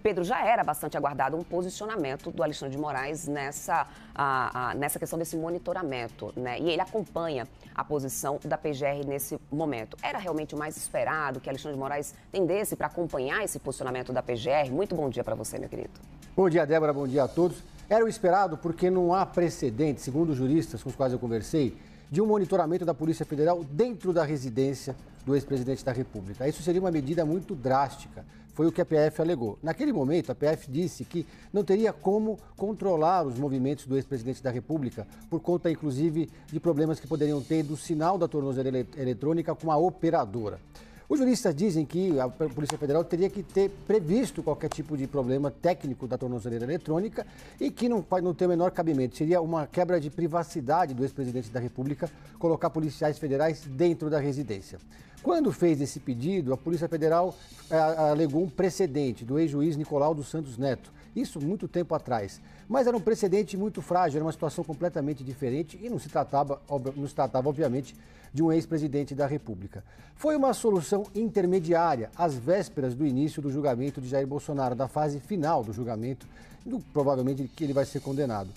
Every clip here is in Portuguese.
Pedro, já era bastante aguardado um posicionamento do Alexandre de Moraes nessa questão desse monitoramento, né? E ele acompanha a posição da PGR nesse momento. Era realmente o mais esperado que Alexandre de Moraes tendesse para acompanhar esse posicionamento da PGR? Muito bom dia para você, meu querido. Bom dia, Débora. Bom dia a todos. Era o esperado porque não há precedente, segundo os juristas com os quais eu conversei, de um monitoramento da Polícia Federal dentro da residência do ex-presidente da República. Isso seria uma medida muito drástica, foi o que a PF alegou. Naquele momento, a PF disse que não teria como controlar os movimentos do ex-presidente da República, por conta, inclusive, de problemas que poderiam ter do sinal da tornozeleira eletrônica com a operadora. Os juristas dizem que a Polícia Federal teria que ter previsto qualquer tipo de problema técnico da tornozeleira eletrônica e que não tem o menor cabimento. Seria uma quebra de privacidade do ex-presidente da República colocar policiais federais dentro da residência. Quando fez esse pedido, a Polícia Federal alegou um precedente do ex-juiz Nicolau dos Santos Neto. Isso muito tempo atrás. Mas era um precedente muito frágil, era uma situação completamente diferente e não se tratava, obviamente, de um ex-presidente da República. Foi uma solução intermediária, às vésperas do início do julgamento de Jair Bolsonaro, da fase final do julgamento, provavelmente que ele vai ser condenado.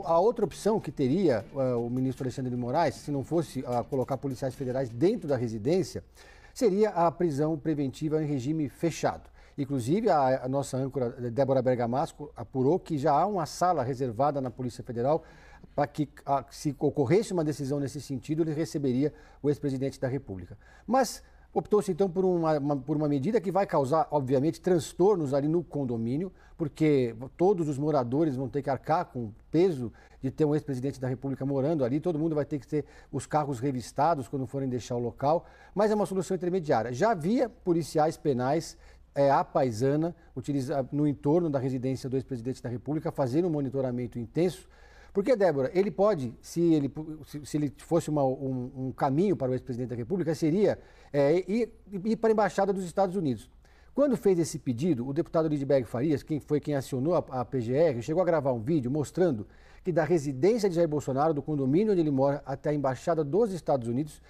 A outra opção que teria o ministro Alexandre de Moraes, se não fosse colocar policiais federais dentro da residência, seria a prisão preventiva em regime fechado. Inclusive, a nossa âncora, Débora Bergamasco, apurou que já há uma sala reservada na Polícia Federal para que, se ocorresse uma decisão nesse sentido, ele receberia o ex-presidente da República. Mas optou-se, então, por uma medida que vai causar, obviamente, transtornos ali no condomínio, porque todos os moradores vão ter que arcar com o peso de ter um ex-presidente da República morando ali, todo mundo vai ter que ter os carros revistados quando forem deixar o local, mas é uma solução intermediária. Já havia policiais penais à paisana, no entorno da residência do ex-presidente da República, fazendo um monitoramento intenso. Porque, Débora, ele pode, se ele fosse um caminho para o ex-presidente da República, seria ir para a Embaixada dos Estados Unidos. Quando fez esse pedido, o deputado Lidberg Farias, quem acionou a PGR, chegou a gravar um vídeo mostrando que da residência de Jair Bolsonaro, do condomínio onde ele mora, até a Embaixada dos Estados Unidos,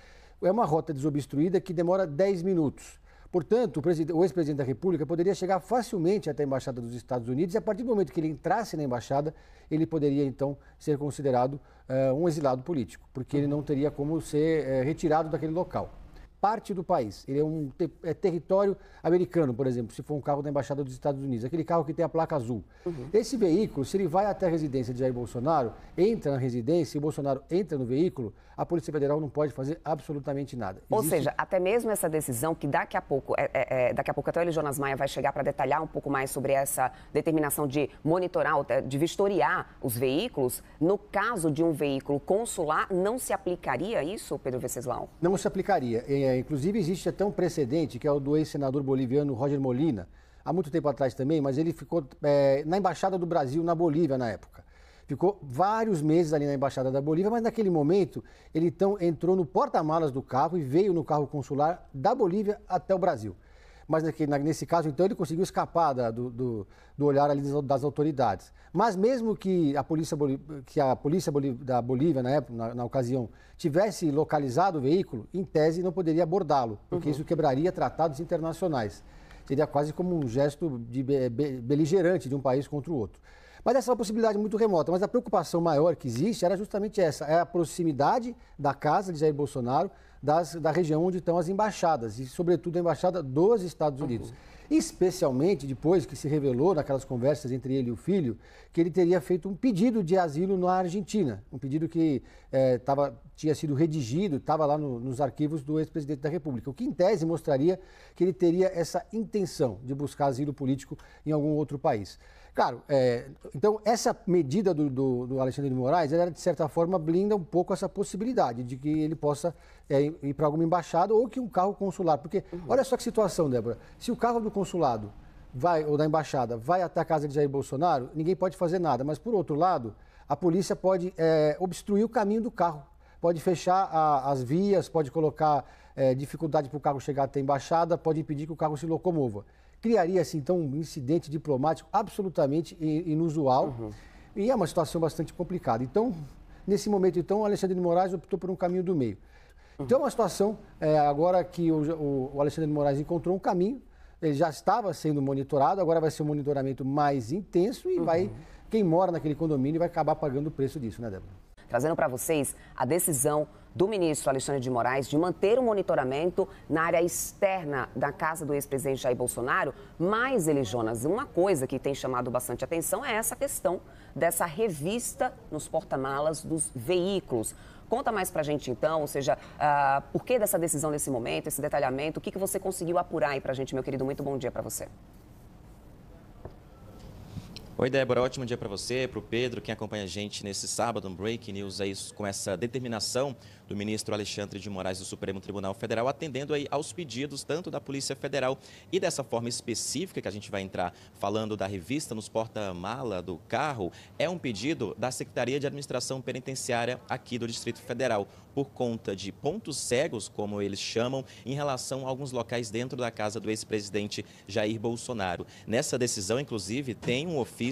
é uma rota desobstruída que demora 10 minutos. Portanto, o ex-presidente da República poderia chegar facilmente até a Embaixada dos Estados Unidos e, a partir do momento que ele entrasse na Embaixada, ele poderia, então, ser considerado um exilado político, porque ele não teria como ser retirado daquele local. Parte do país, ele é território americano, por exemplo, se for um carro da Embaixada dos Estados Unidos, aquele carro que tem a placa azul. Esse veículo, se ele vai até a residência de Jair Bolsonaro, entra na residência e o Bolsonaro entra no veículo, a Polícia Federal não pode fazer absolutamente nada. Ou seja, até mesmo essa decisão que daqui a pouco até o Eli Jonas Maia vai chegar para detalhar um pouco mais sobre essa determinação de monitorar, de vistoriar os veículos, no caso de um veículo consular, não se aplicaria isso, Pedro Venceslau? Não se aplicaria. Inclusive, existe até um precedente, que é o do ex-senador boliviano Roger Molina, há muito tempo atrás também, mas ele ficou na Embaixada do Brasil, na Bolívia, na época. Ficou vários meses ali na Embaixada da Bolívia, mas naquele momento ele então entrou no porta-malas do carro e veio no carro consular da Bolívia até o Brasil. Mas nesse caso, então, ele conseguiu escapar do olhar ali das autoridades. Mas mesmo que a polícia da Bolívia, na época, na ocasião, tivesse localizado o veículo, em tese não poderia abordá-lo, porque isso quebraria tratados internacionais. Seria quase como um gesto beligerante de um país contra o outro. Mas essa é uma possibilidade muito remota. Mas a preocupação maior que existe era justamente essa, é a proximidade da casa de Jair Bolsonaro da região onde estão as embaixadas, e sobretudo a Embaixada dos Estados Unidos. Especialmente depois que se revelou naquelas conversas entre ele e o filho, que ele teria feito um pedido de asilo na Argentina, um pedido que tinha sido redigido, estava lá nos arquivos do ex-presidente da República, o que em tese mostraria que ele teria essa intenção de buscar asilo político em algum outro país. Claro, então essa medida do Alexandre de Moraes, ela, de certa forma, blinda um pouco essa possibilidade de que ele possa ir para alguma embaixada ou que um carro consular. Porque, olha só que situação, Débora, se o carro do consulado ou da embaixada vai até a casa de Jair Bolsonaro, ninguém pode fazer nada. Mas, por outro lado, a polícia pode obstruir o caminho do carro, pode fechar as vias, pode colocar dificuldade para o carro chegar até a embaixada, pode impedir que o carro se locomova. Criaria-se, então, um incidente diplomático absolutamente inusual e é uma situação bastante complicada. Então, nesse momento, então, Alexandre de Moraes optou por um caminho do meio. Então, é uma situação, agora que o Alexandre de Moraes encontrou um caminho, ele já estava sendo monitorado, agora vai ser um monitoramento mais intenso e quem mora naquele condomínio vai acabar pagando o preço disso, né, Débora? Trazendo para vocês a decisão do ministro Alexandre de Moraes de manter o monitoramento na área externa da casa do ex-presidente Jair Bolsonaro. Mas, Jonas, uma coisa que tem chamado bastante atenção é essa questão dessa revista nos porta-malas dos veículos. Conta mais pra gente, então, ou seja, por que dessa decisão nesse momento, esse detalhamento, o que você conseguiu apurar aí pra gente, meu querido? Muito bom dia para você. Oi, Débora, ótimo dia para você, para o Pedro, quem acompanha a gente nesse sábado, um Breaking News aí com essa determinação do ministro Alexandre de Moraes do Supremo Tribunal Federal, atendendo aí aos pedidos tanto da Polícia Federal e dessa forma específica que a gente vai entrar falando da revista nos porta-mala do carro, é um pedido da Secretaria de Administração Penitenciária aqui do Distrito Federal, por conta de pontos cegos, como eles chamam, em relação a alguns locais dentro da casa do ex-presidente Jair Bolsonaro. Nessa decisão, inclusive, tem um ofício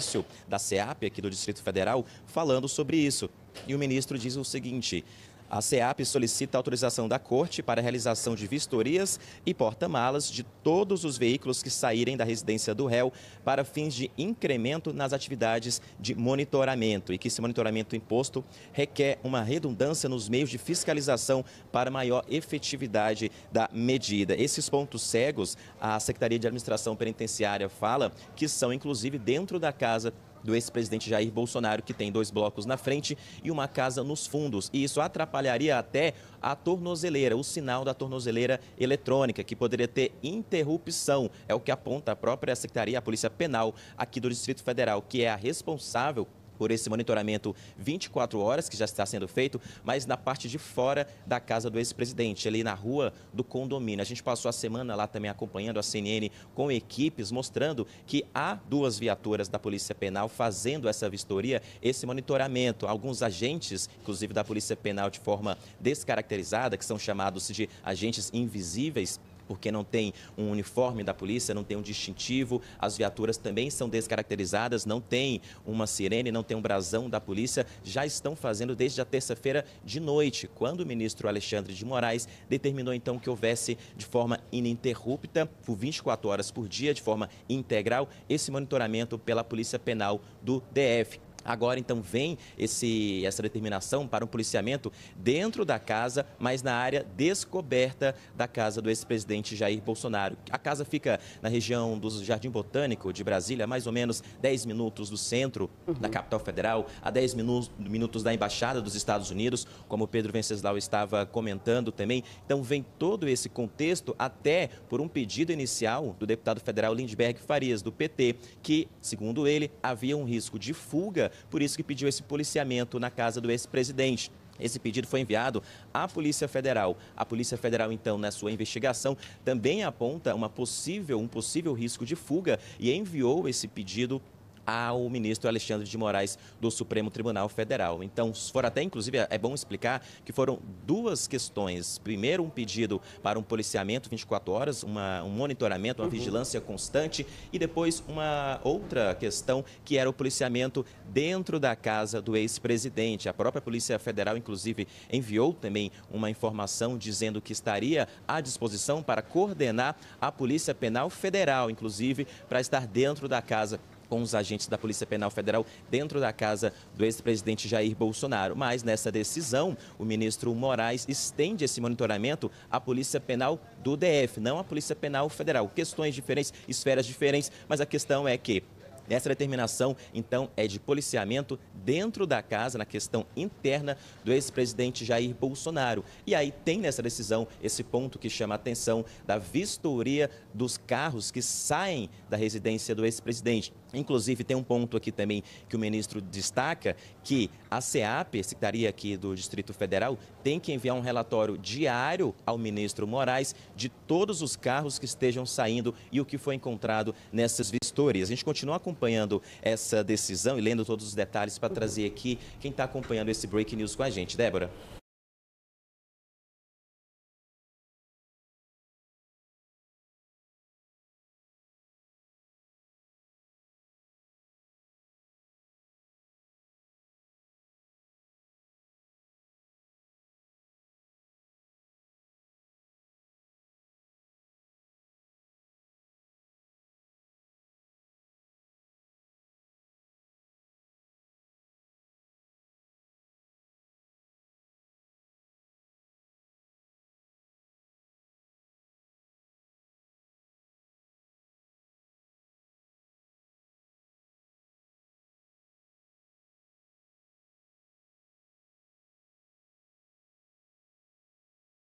da SEAP aqui do Distrito Federal falando sobre isso. E o ministro diz o seguinte: a SEAP solicita autorização da Corte para a realização de vistorias e porta-malas de todos os veículos que saírem da residência do réu para fins de incremento nas atividades de monitoramento e que esse monitoramento imposto requer uma redundância nos meios de fiscalização para maior efetividade da medida. Esses pontos cegos, a Secretaria de Administração Penitenciária fala que são inclusive dentro da casa do ex-presidente Jair Bolsonaro, que tem 2 blocos na frente e uma casa nos fundos. E isso atrapalharia até a tornozeleira, o sinal da tornozeleira eletrônica, que poderia ter interrupção. É o que aponta a própria Secretaria, a Polícia Penal aqui do Distrito Federal, que é a responsável por esse monitoramento 24 horas, que já está sendo feito, mas na parte de fora da casa do ex-presidente, ali na rua do condomínio. A gente passou a semana lá também acompanhando a CNN com equipes, mostrando que há 2 viaturas da Polícia Penal fazendo essa vistoria, esse monitoramento. Alguns agentes, inclusive da Polícia Penal de forma descaracterizada, que são chamados de agentes invisíveis, porque não tem um uniforme da polícia, não tem um distintivo, as viaturas também são descaracterizadas, não tem uma sirene, não tem um brasão da polícia, já estão fazendo desde a terça-feira de noite, quando o ministro Alexandre de Moraes determinou então que houvesse de forma ininterrupta, por 24 horas por dia, de forma integral, esse monitoramento pela Polícia Penal do DF. Agora, então, vem essa determinação para um policiamento dentro da casa, mas na área descoberta da casa do ex-presidente Jair Bolsonaro. A casa fica na região do Jardim Botânico de Brasília, mais ou menos 10 minutos do centro da capital federal, a 10 minutos da Embaixada dos Estados Unidos, como o Pedro Venceslau estava comentando também. Então, vem todo esse contexto até por um pedido inicial do deputado federal Lindbergh Farias, do PT, que, segundo ele, havia um risco de fuga, por isso que pediu esse policiamento na casa do ex-presidente. Esse pedido foi enviado à Polícia Federal. A Polícia Federal, então, na sua investigação, também aponta um possível risco de fuga e enviou esse pedido ao ministro Alexandre de Moraes do Supremo Tribunal Federal. Então, foram até, inclusive, é bom explicar que foram 2 questões. Primeiro, um pedido para um policiamento 24 horas, um monitoramento, uma vigilância constante, e depois uma outra questão que era o policiamento dentro da casa do ex-presidente. A própria Polícia Federal, inclusive, enviou também uma informação dizendo que estaria à disposição para coordenar a Polícia Penal Federal, inclusive, para estar dentro da casa com os agentes da Polícia Penal Federal dentro da casa do ex-presidente Jair Bolsonaro. Mas nessa decisão, o ministro Moraes estende esse monitoramento à Polícia Penal do DF, não à Polícia Penal Federal. Questões diferentes, esferas diferentes, mas a questão é que essa determinação, então, é de policiamento dentro da casa, na questão interna do ex-presidente Jair Bolsonaro. E aí tem nessa decisão esse ponto que chama a atenção da vistoria dos carros que saem da residência do ex-presidente. Inclusive, tem um ponto aqui também que o ministro destaca, que a SEAP, Secretaria aqui do Distrito Federal, tem que enviar um relatório diário ao ministro Moraes de todos os carros que estejam saindo e o que foi encontrado nessas vistorias. A gente continua acompanhando essa decisão e lendo todos os detalhes para trazer aqui quem está acompanhando esse Breaking News com a gente. Débora.